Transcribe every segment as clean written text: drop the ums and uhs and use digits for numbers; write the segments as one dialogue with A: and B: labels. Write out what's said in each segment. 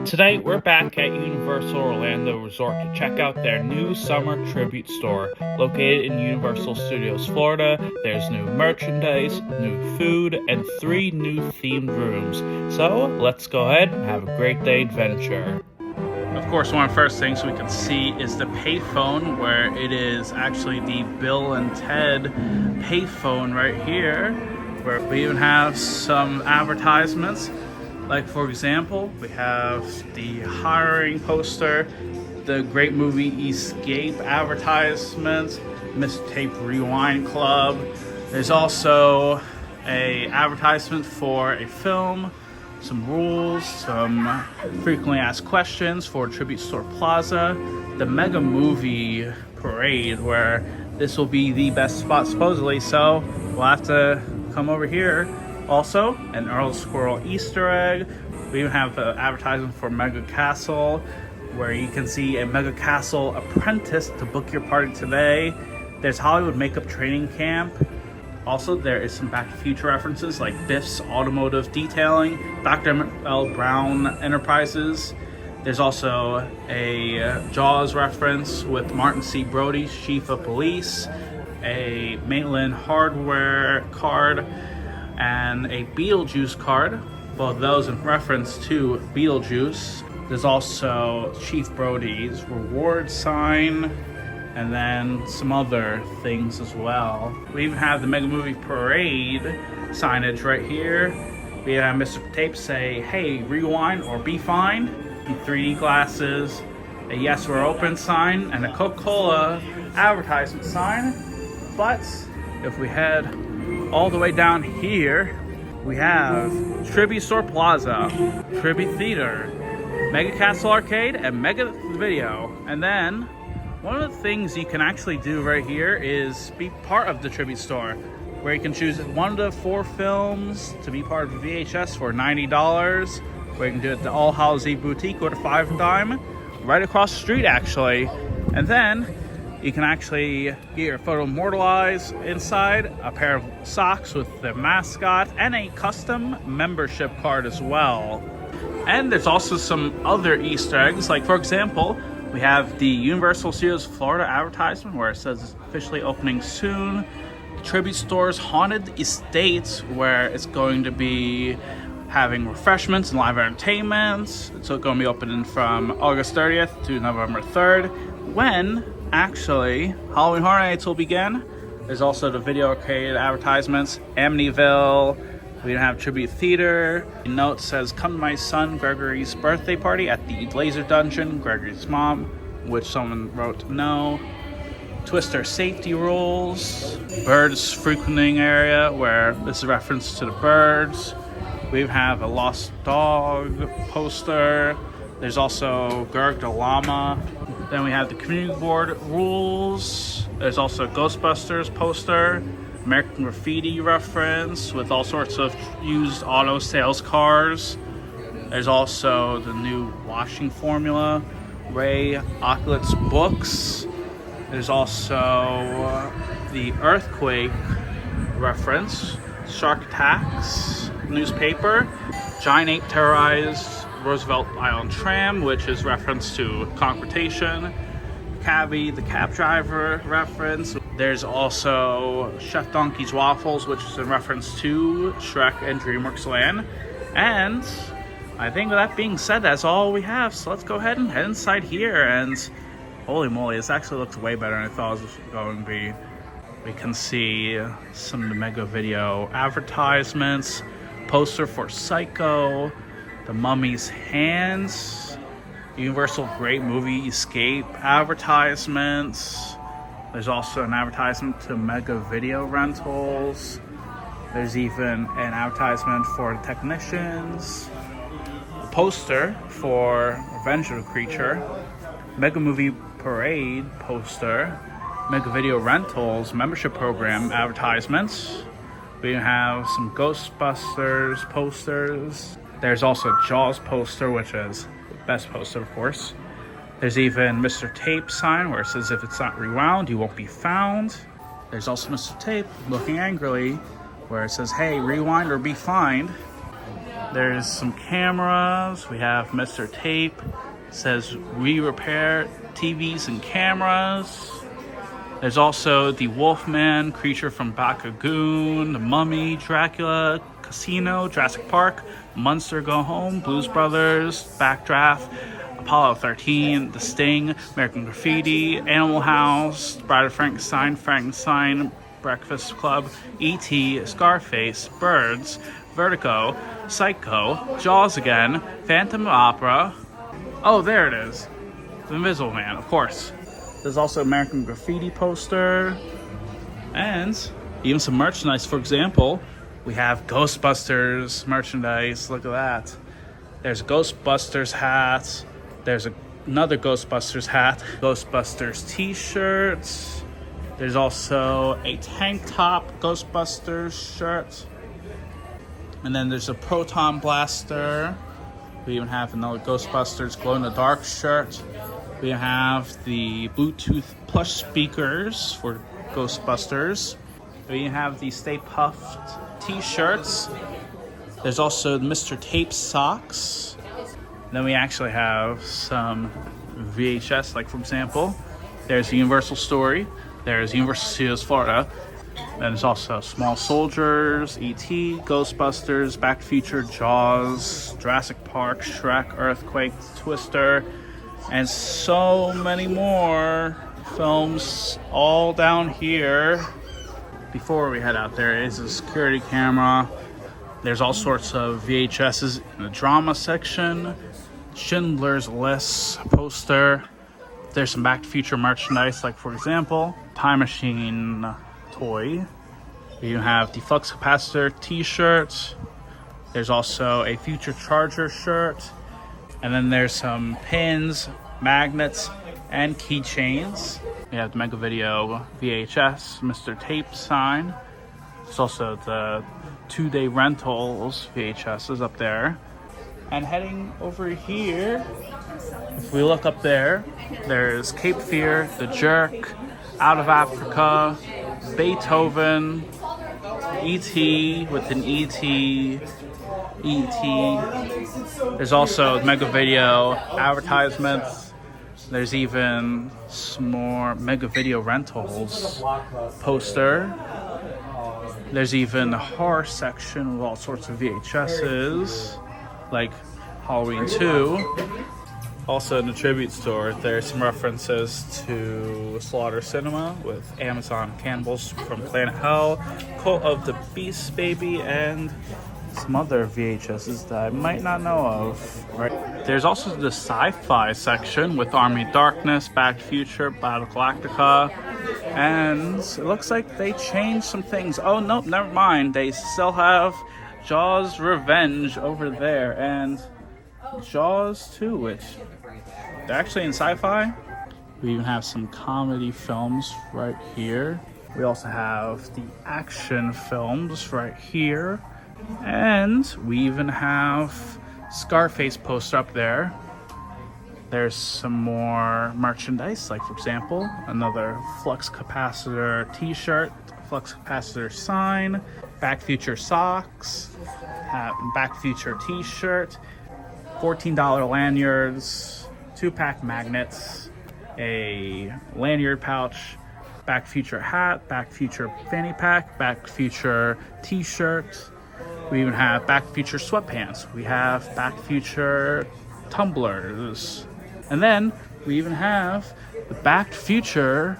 A: Today, we're back at Universal Orlando Resort to check out their new summer tribute store located in Universal Studios, Florida. There's new merchandise, new food, and 3 new themed rooms. So, let's go ahead and have a great day adventure. Of course, one of the first things we can see is the payphone, where it is actually the Bill and Ted payphone right here, where we even have some advertisements. Like, for example, we have the hiring poster, the great movie Escape advertisement, Mr. Tape Rewind Club. There's also a advertisement for a film, some rules, some frequently asked questions for Tribute Store Plaza, the Mega Movie Parade, where this will be the best spot supposedly, so we'll have to come over here. Also, an Earl Squirrel Easter egg. We even have an advertisement for Mega Castle, where you can see a Mega Castle apprentice to book your party today. There's Hollywood Makeup Training Camp. Also, there is some Back to the Future references like Biff's Automotive Detailing, Dr. L. Brown Enterprises. There's also a Jaws reference with Martin C. Brody's Chief of Police, a Maitland Hardware card, and a Beetlejuice card, both those in reference to Beetlejuice. There's also Chief Brody's reward sign, and then some other things as well. We even have the Mega Movie Parade signage right here. We have Mr. Tape say, "Hey, rewind or be fine," in 3D glasses, a "Yes, we're open" sign, and a Coca-Cola advertisement sign. But if we head all the way down here, we have Tribute Store Plaza, Tribute Theater, Mega Castle Arcade, and Mega Video. And then one of the things you can actually do right here is be part of the Tribute Store, where you can choose 1 to 4 films to be part of the VHS for $90, where you can do it at the All Hallows Eve Boutique with a $5 right across the street actually. And then you can actually get your photo immortalized inside, a pair of socks with the mascot, and a custom membership card as well. And there's also some other Easter eggs, like for example, we have the Universal Studios Florida advertisement where it says it's officially opening soon. Tribute Store's Haunted Estates, where it's going to be having refreshments and live entertainment. So it's going to be opening from August 30th to November 3rd, when actually Halloween Horror Nights will begin. There's also the video arcade advertisements, Amityville. We have Tribute Theater. A note says, "Come to my son Gregory's birthday party at the Laser Dungeon, Gregory's mom," which someone wrote no. Twister Safety Rules. Birds frequenting area, where this is a reference to the birds. We have a Lost Dog poster. There's also Gerg the Llama. Then we have the community board rules. There's also a Ghostbusters poster, American Graffiti reference with all sorts of used auto sales cars. There's also the new washing formula, Ray Ocklett's books. There's also the earthquake reference, Shark Attacks newspaper, Giant Ape terrorized Roosevelt Island tram, which is reference to Confrontation, Cabby, the cab driver reference. There's also Chef Donkey's Waffles, which is in reference to Shrek and DreamWorks Land. And I think with that being said, that's all we have. So let's go ahead and head inside here. And holy moly, this actually looks way better than I thought it was going to be. We can see some of the Mega Video advertisements, poster for Psycho, The Mummy's Hands, Universal Great Movie Escape advertisements. There's also an advertisement to Mega Video Rentals. There's even an advertisement for the Technicians, a poster for Revenge of the Creature, Mega Movie Parade poster, Mega Video Rentals membership program advertisements. We have some Ghostbusters posters. There's also a Jaws poster, which is the best poster, of course. There's even Mr. Tape sign where it says, "If it's not rewound, you won't be found." There's also Mr. Tape looking angrily where it says, "Hey, rewind or be fined." There's some cameras. We have Mr. Tape. It says we repair TVs and cameras. There's also the Wolfman, Creature from Bakagoon, The Mummy, Dracula, Casino, Jurassic Park, Munster Go Home, Blues Brothers, Backdraft, Apollo 13, The Sting, American Graffiti, Animal House, Bride of Frankenstein, Frankenstein, Breakfast Club, E.T., Scarface, Birds, Vertigo, Psycho, Jaws again, Phantom Opera. Oh, there it is. The Invisible Man, of course. There's also American Graffiti poster. And even some merchandise. For example, we have Ghostbusters merchandise. Look at that. There's a Ghostbusters hat. There's another Ghostbusters hat. Ghostbusters t-shirts. There's also a tank top Ghostbusters shirt. And then there's a Proton Blaster. We even have another Ghostbusters glow-in-the-dark shirt. We have the Bluetooth plush speakers for Ghostbusters. We have the Stay Puffed t-shirts. There's also the Mr. Tape socks. Then we actually have some VHS, like for example, there's Universal Story. There's Universal Studios Florida. Then there's also Small Soldiers, E.T., Ghostbusters, Back to the Future, Jaws, Jurassic Park, Shrek, Earthquake, Twister, and so many more films all down here. Before we head out, there is a security camera. There's all sorts of VHSs in the drama section. Schindler's List poster. There's some Back to the Future merchandise, like for example, Time Machine toy. You have the Flux Capacitor t-shirt. There's also a Future Charger shirt. And then there's some pins, magnets, and keychains. We have the Mega Video VHS, Mr. Tape sign. There's also the 2-day rentals VHSs up there. And heading over here, if we look up there, there's Cape Fear, The Jerk, Out of Africa, Beethoven, E.T. with an E.T. There's also Mega Video advertisements. There's even some more Mega Video rentals poster. There's even a horror section with all sorts of VHSs, like Halloween 2. Also in the tribute store, there's some references to Slaughter Cinema with Amazon Cannibals from Planet Hell, Cult of the Beast Baby, and some other VHSs that I might not know of. Right. There's also the sci-fi section with Army of Darkness, Back to the Future, Battle Galactica, and it looks like they changed some things. Oh, nope, never mind. They still have Jaws Revenge over there, and Jaws 2, which they're actually in sci-fi. We even have some comedy films right here. We also have the action films right here. And we even have Scarface poster up there. There's some more merchandise, like for example, another Flux Capacitor t-shirt, Flux Capacitor sign, Back to the Future socks, Back to the Future t-shirt, $14 lanyards, 2-pack magnets, a lanyard pouch, Back to the Future hat, Back to the Future fanny pack, Back to the Future t-shirt. We even have Back to the Future sweatpants. We have Back to the Future tumblers. And then we even have the Back to the Future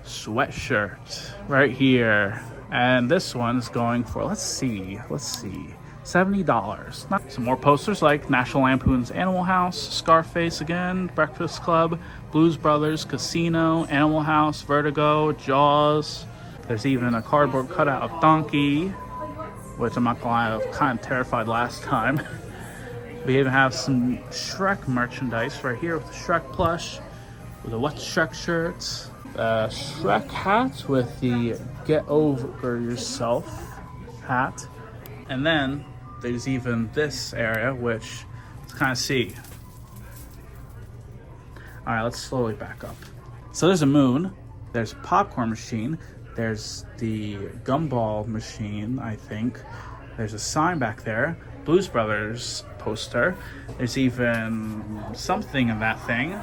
A: sweatshirt right here. And this one's going for, let's see, $70. Some more posters like National Lampoon's Animal House, Scarface again, Breakfast Club, Blues Brothers, Casino, Animal House, Vertigo, Jaws. There's even a cardboard cutout of Donkey, which I'm not gonna lie, I was kind of terrified last time. We even have some Shrek merchandise right here with the Shrek plush, with a What Shrek shirt, a Shrek hat with the Get Over Yourself hat, and then there's even this area, which let's kind of see. All right, let's slowly back up. So there's a moon, there's a popcorn machine, there's the gumball machine, I think. There's a sign back there, Blues Brothers poster. There's even something in that thing.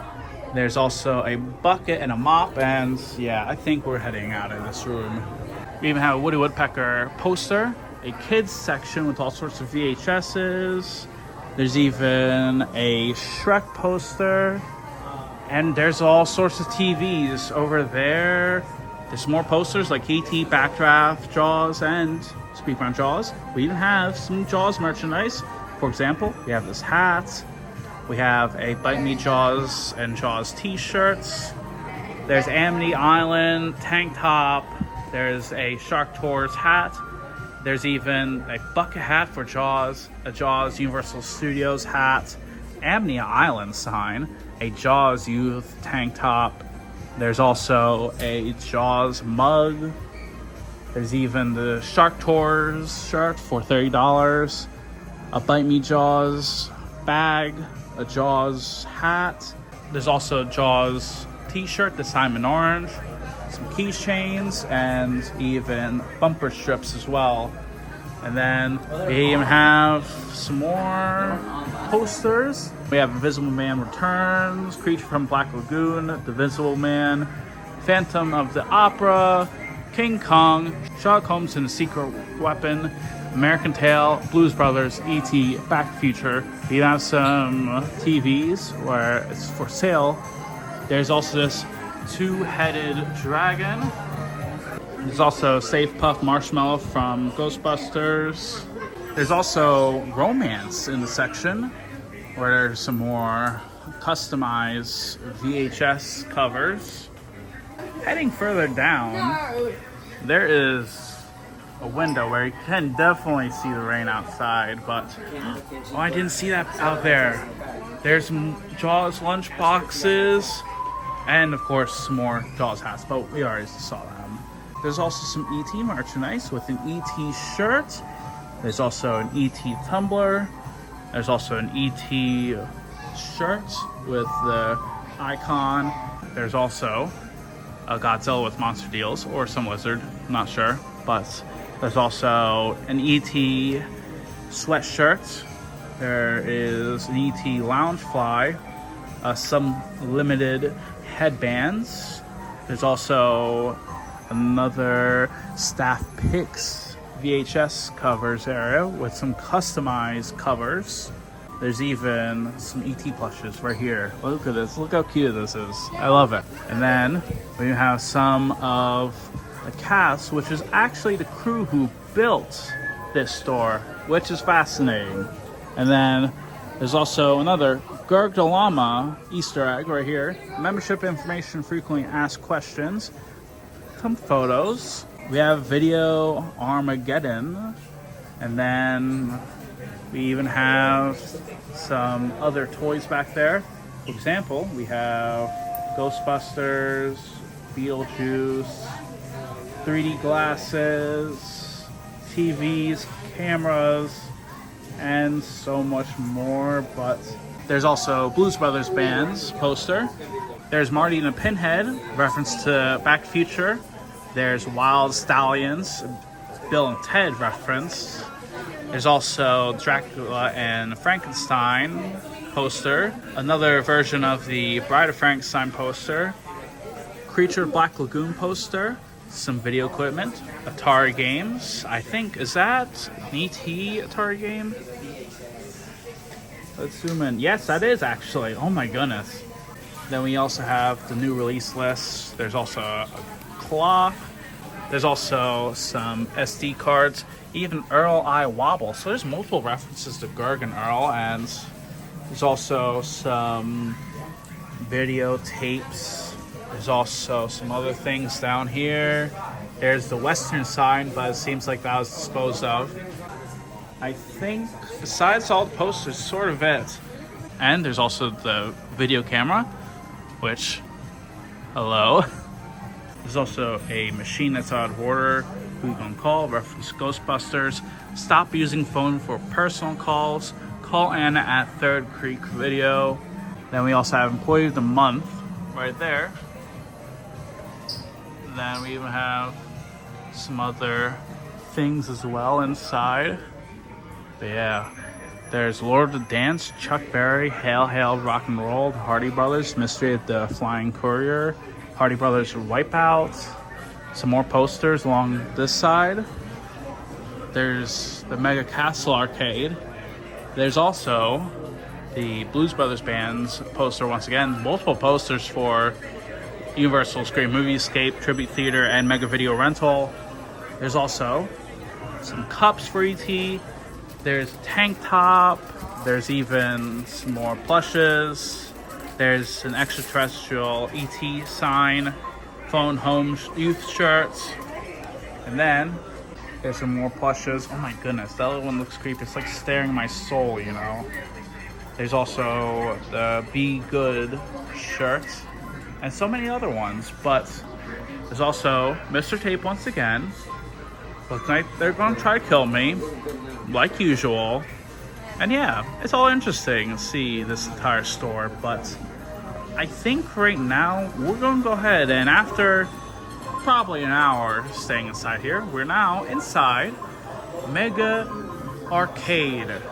A: There's also a bucket and a mop, and yeah, I think we're heading out of this room. We even have a Woody Woodpecker poster, a kids section with all sorts of VHSs. There's even a Shrek poster, and there's all sorts of TVs over there. There's more posters like E.T., Backdraft, Jaws, and speaking on Jaws, we even have some Jaws merchandise. For example, we have this hat. We have a Bite Me Jaws and Jaws t-shirts. There's Amity Island tank top. There's a Shark Tours hat. There's even a bucket hat for Jaws, a Jaws Universal Studios hat, Amity Island sign, a Jaws youth tank top. There's also a Jaws mug. There's even the Shark Tours shirt for $30, a Bite Me Jaws bag, a Jaws hat. There's also a Jaws t-shirt, the Simon Orange, some keychains, and even bumper strips as well. And then we even have some more posters. We have Invisible Man Returns, Creature from Black Lagoon, The Invisible Man, Phantom of the Opera, King Kong, Sherlock Holmes and the Secret Weapon, American Tail, Blues Brothers, E.T., Back to the Future. We have some TVs where it's for sale. There's also this two-headed dragon. There's also Safe Puff Marshmallow from Ghostbusters. There's also romance in the section where there's some more customized VHS covers. Heading further down, there is a window where you can definitely see the rain outside, but oh, I didn't see that out there. There's some Jaws lunch boxes, and of course some more Jaws hats, but we already saw them. There's also some E.T. merchandise with an E.T. shirt. There's also an E.T. tumbler. There's also an E.T. shirt with the icon. There's also a Godzilla with monster deals, or some lizard, I'm not sure, but there's also an E.T. sweatshirt. There is an E.T. Loungefly, some limited headbands. There's also another Staff Picks VHS covers area with some customized covers. There's even some E.T. plushes right here. Look at this. Look how cute this is. I love it. And then we have some of the cast, which is actually the crew who built this store, which is fascinating. And then there's also another Gurgdalama Easter egg right here. Membership information, frequently asked questions. Some photos. We have Video Armageddon. And then we even have some other toys back there. For example, we have Ghostbusters, Beetlejuice, 3D glasses, TVs, cameras, and so much more. But there's also Blues Brothers Band's poster. There's Marty and a Pinhead, reference to Back to the Future. There's Wild Stallions, Bill and Ted reference. There's also Dracula and Frankenstein poster. Another version of the Bride of Frankenstein poster. Creature Black Lagoon poster. Some video equipment. Atari games. I think, is that an E.T. Atari game? Let's zoom in. Yes, that is actually. Oh my goodness. Then we also have the new release list. There's also a clock. There's also some SD cards. Even Earl I Wobble. So there's multiple references to Gurg and Earl, and there's also some videotapes. There's also some other things down here. There's the western sign, but it seems like that was disposed of. I think besides all the posters, sort of it. And there's also the video camera, which, hello. There's also a machine that's out of order. Who you gonna call? Reference Ghostbusters. Stop using phone for personal calls. Call Anna at Third Creek Video. Then we also have Employee of the Month right there. Then we even have some other things as well inside. But yeah, There's Lord of the Dance, Chuck Berry, Hail Hail Rock and Roll, the Hardy Brothers, Mystery of the Flying Courier, Hardy Brothers Wipeout. Some more posters along this side. There's the Mega Castle Arcade. There's also the Blues Brothers Band's poster once again. Multiple posters for Universal's Great Movie Escape, Tribute Theater, and Mega Video Rental. There's also some cups for ET. There's a tank top. There's even some more plushes. There's an extraterrestrial ET sign, phone home youth shirts. And then there's some more plushes. Oh my goodness, that other one looks creepy. It's like staring my soul, you know. There's also the Be Good shirt and so many other ones. But there's also Mr. Tape once again. Looks like they're going to try to kill me, like usual. And yeah, it's all interesting to see this entire store. But I think right now we're going to go ahead and after probably an hour staying inside here, we're now inside Mega Arcade.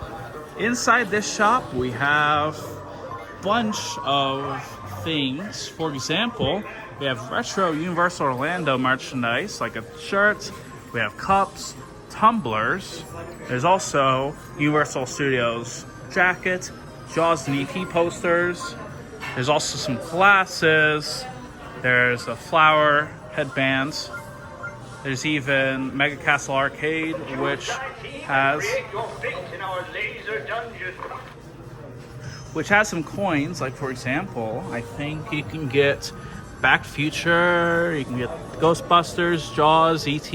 A: Inside this shop, we have a bunch of things. For example, we have retro Universal Orlando merchandise, like a shirt. We have cups, tumblers. There's also Universal Studios jacket, Jaws and ET posters. There's also some glasses. There's a flower headbands. There's even Mega Castle Arcade, which has some coins. Like for example, I think you can get Back to the Future, you can get Ghostbusters, Jaws, ET.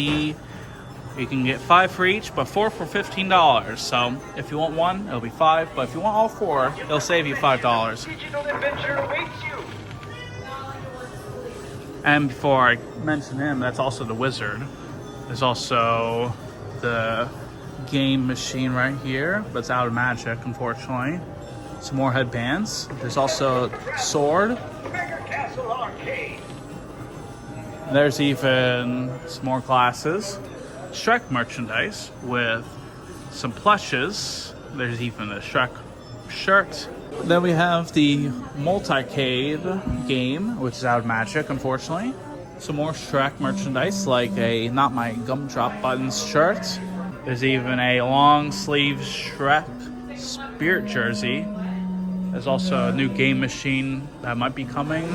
A: You can get 5 for each, but 4 for $15. So if you want one, it'll be 5. But if you want all 4, it'll save you $5. And before I mention him, that's also the Wizard. There's also the game machine right here, but it's out of magic, unfortunately. Some more headbands. There's also Sword. There's even some more glasses. Shrek merchandise with some plushes. There's even a Shrek shirt. Then we have the Multicade game, which is out of magic, unfortunately. Some more Shrek merchandise, like a Not My Gumdrop Buttons shirt. There's even a long sleeve Shrek Spirit jersey. There's also a new game machine that might be coming.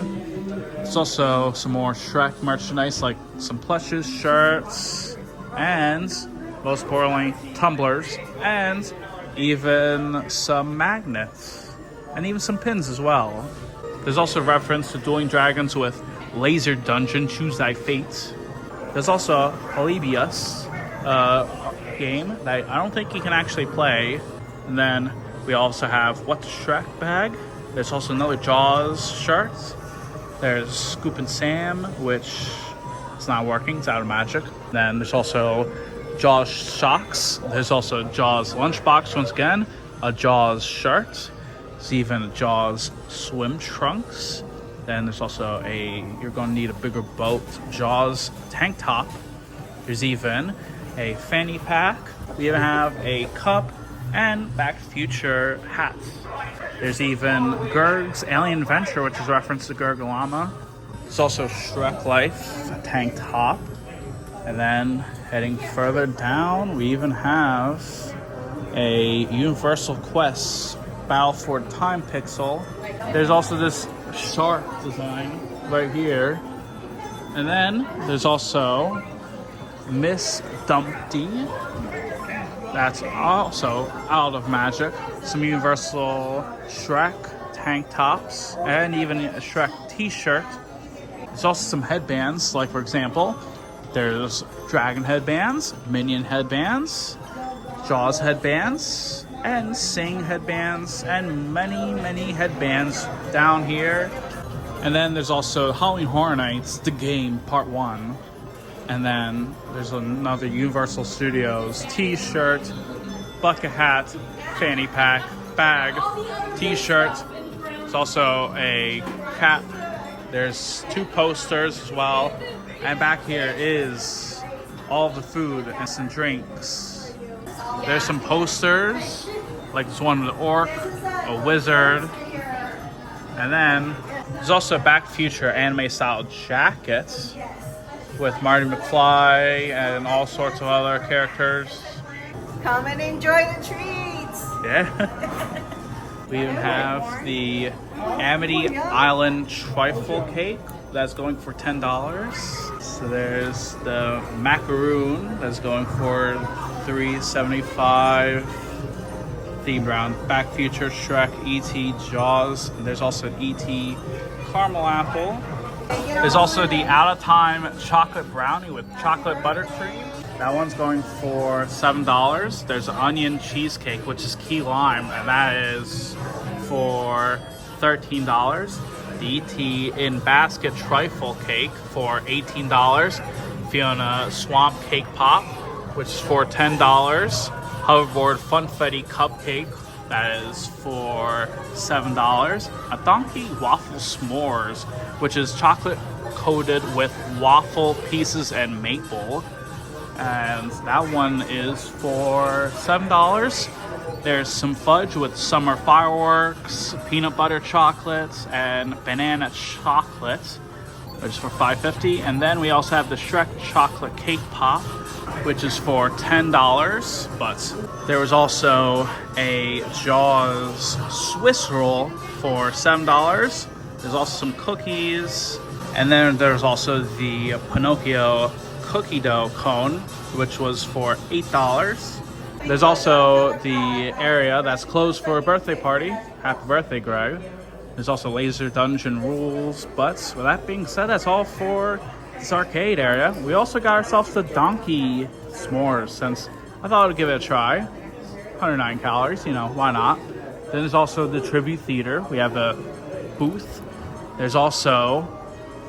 A: There's also some more Shrek merchandise, like some plushes, shirts, and most importantly, tumblers, and even some magnets, and even some pins as well. There's also a reference to Dueling Dragons with Laser Dungeon, Choose Thy Fate. There's also Polybius game that I don't think you can actually play. And then we also have What the Shrek bag. There's also another Jaws shirt. There's Scoop and Sam, which is not working, it's out of magic. Then there's also Jaws socks. There's also Jaws lunchbox once again, a Jaws shirt. There's even a Jaws swim trunks. Then there's also you're going to need a bigger boat, Jaws tank top. There's even a fanny pack. We even have a cup and Back to the Future hats. There's even Gerg's Alien Adventure, which is reference to Gergalama. There's also Shrek Life tank top. And then heading further down, we even have a Universal Quest Battle for Time pixel. There's also this shark design right here. And then there's also Miss Dumpty. That's also out of magic. Some Universal Shrek tank tops and even a Shrek t-shirt. There's also some headbands, like for example, there's Dragon headbands, Minion headbands, Jaws headbands, and Sing headbands, and many headbands down here. And then there's also Halloween Horror Nights, the game, part 1. And then there's another Universal Studios t-shirt, bucket hat, fanny pack, bag, t-shirt. There's also a cap. There's 2 posters as well. And back here is all the food and some drinks. There's some posters like this one with an orc, a wizard, and then there's also Back to the Future anime style jackets with Marty McFly and all sorts of other characters.
B: Come and enjoy the treats.
A: Yeah. We even have the Amity Island trifle cake that's going for $10. So there's the macaroon that's going for $3.75. Themed around Back to the Future, Shrek, E.T., Jaws. And there's also an E.T. caramel apple. There's also the Out of Time chocolate brownie with chocolate buttercream. That one's going for $7. There's an onion cheesecake, which is key lime, and that is for $13. The E.T. in basket trifle cake for $18. Fiona swamp cake pop, which is for $10. Hoverboard funfetti cupcake, that is for $7. A donkey waffle s'mores, which is chocolate coated with waffle pieces and maple, and that one is for $7. There's some fudge with summer fireworks, peanut butter chocolate, and banana chocolate, which is for $5.50. And then we also have the Shrek chocolate cake pop, which is for $10. But there was also a Jaws Swiss roll for $7. There's also some cookies, and then there's also the Pinocchio cookie dough cone, which was for $8. There's also the area that's closed for a birthday party. Happy birthday, Greg. There's also laser dungeon rules, but with that being said, that's all for this arcade area. We also got ourselves the donkey s'mores, since I thought I'd give it a try. 109 calories, you know, why not? Then there's also the tribute theater. We have the booth. There's also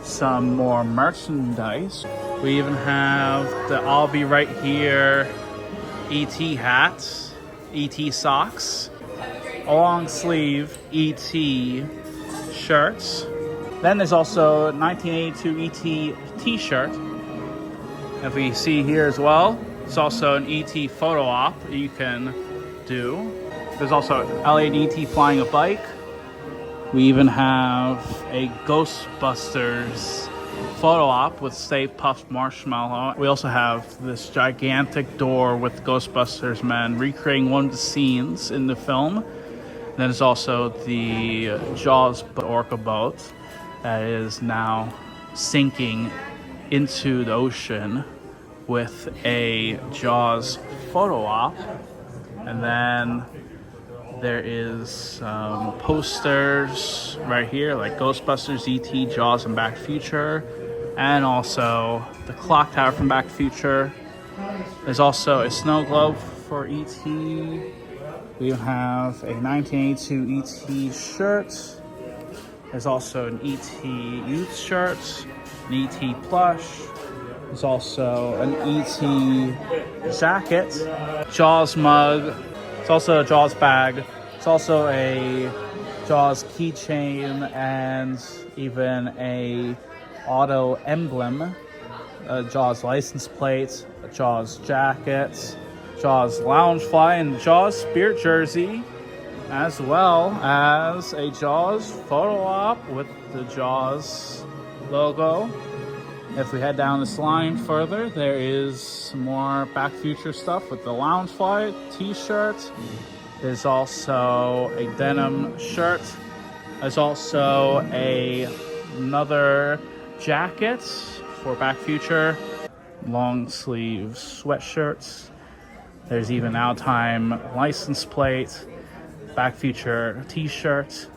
A: some more merchandise. We even have the I'll Be Right Here E.T. hats, E.T. socks, a long sleeve E.T. shirts. Then there's also 1982 E.T. t-shirt. If we see here as well, it's also an E.T. photo op you can do. There's also Elliot E.T. flying a bike. We even have a Ghostbusters photo op with Stay Puft Marshmallow. We also have this gigantic door with Ghostbusters men recreating one of the scenes in the film. And then there's also the Jaws orca boat that is now sinking into the ocean with a Jaws photo op. And then there is some posters right here, like Ghostbusters, E.T., Jaws, and Back to the Future. And also the clock tower from Back to the Future. There's also a snow globe for E.T. We have a 1982 E.T. shirt. There's also an E.T. youth shirt, an E.T. plush. There's also an E.T. jacket, Jaws mug. It's also a Jaws bag. It's also a Jaws keychain and even a auto emblem, a Jaws license plate, a Jaws jacket, Jaws Loungefly, and Jaws Spirit jersey, as well as a Jaws photo op with the Jaws logo. If we head down this line further, there is some more Back to the Future stuff with the Loungefly t-shirt. There's also a denim shirt. There's also another jacket for Back to the Future. Long sleeve sweatshirts. There's even Out of Time license plate. Back to the Future t-shirt.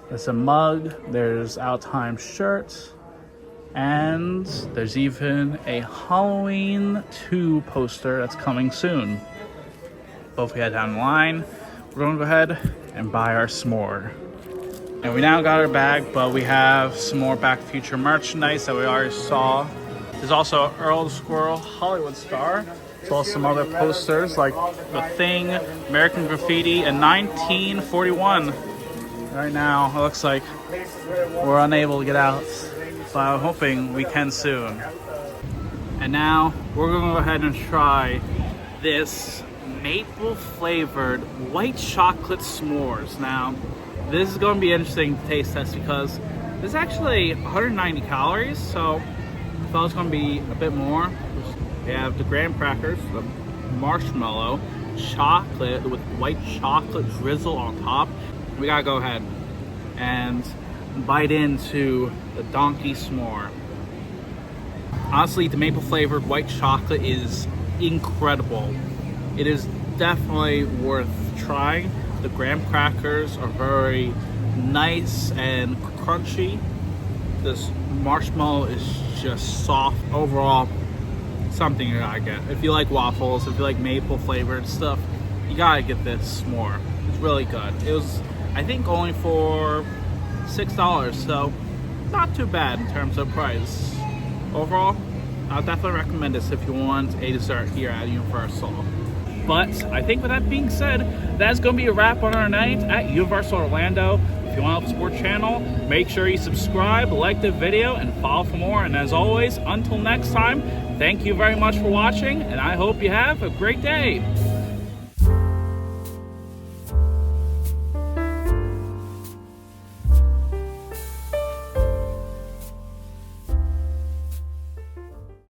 A: There's a mug. There's Out of Time shirt. And there's even a Halloween 2 poster that's coming soon. But if we head down the line, we're going to go ahead and buy our s'more. And we now got our bag, but we have some more Back to the Future merchandise that we already saw. There's also Earl the Squirrel Hollywood star, as well as some other posters like The Thing, American Graffiti, and 1941. Right now, it looks like we're unable to get out, but I'm hoping we can soon. And now we're going to go ahead and try this maple flavored white chocolate s'mores. Now, this is going to be interesting to taste test because this is actually 190 calories, so I thought it was going to be a bit more. We have the graham crackers, the marshmallow, chocolate with white chocolate drizzle on top. We gotta go ahead and bite into the donkey s'more. Honestly, the maple flavored white chocolate is incredible. It is definitely worth trying. The graham crackers are very nice and crunchy. This marshmallow is just soft. Overall, something you gotta get. If you like waffles, if you like maple flavored stuff, you gotta get this s'more. It's really good. It was, I think, only for $6, so not too bad in terms of price. Overall, I'll definitely recommend this if you want a dessert here at Universal. But I think with that being said, that's going to be a wrap on our night at Universal Orlando. If you want to help support the channel, make sure you subscribe, like the video, and follow for more. And as always, until next time, thank you very much for watching, and I hope you have a great day.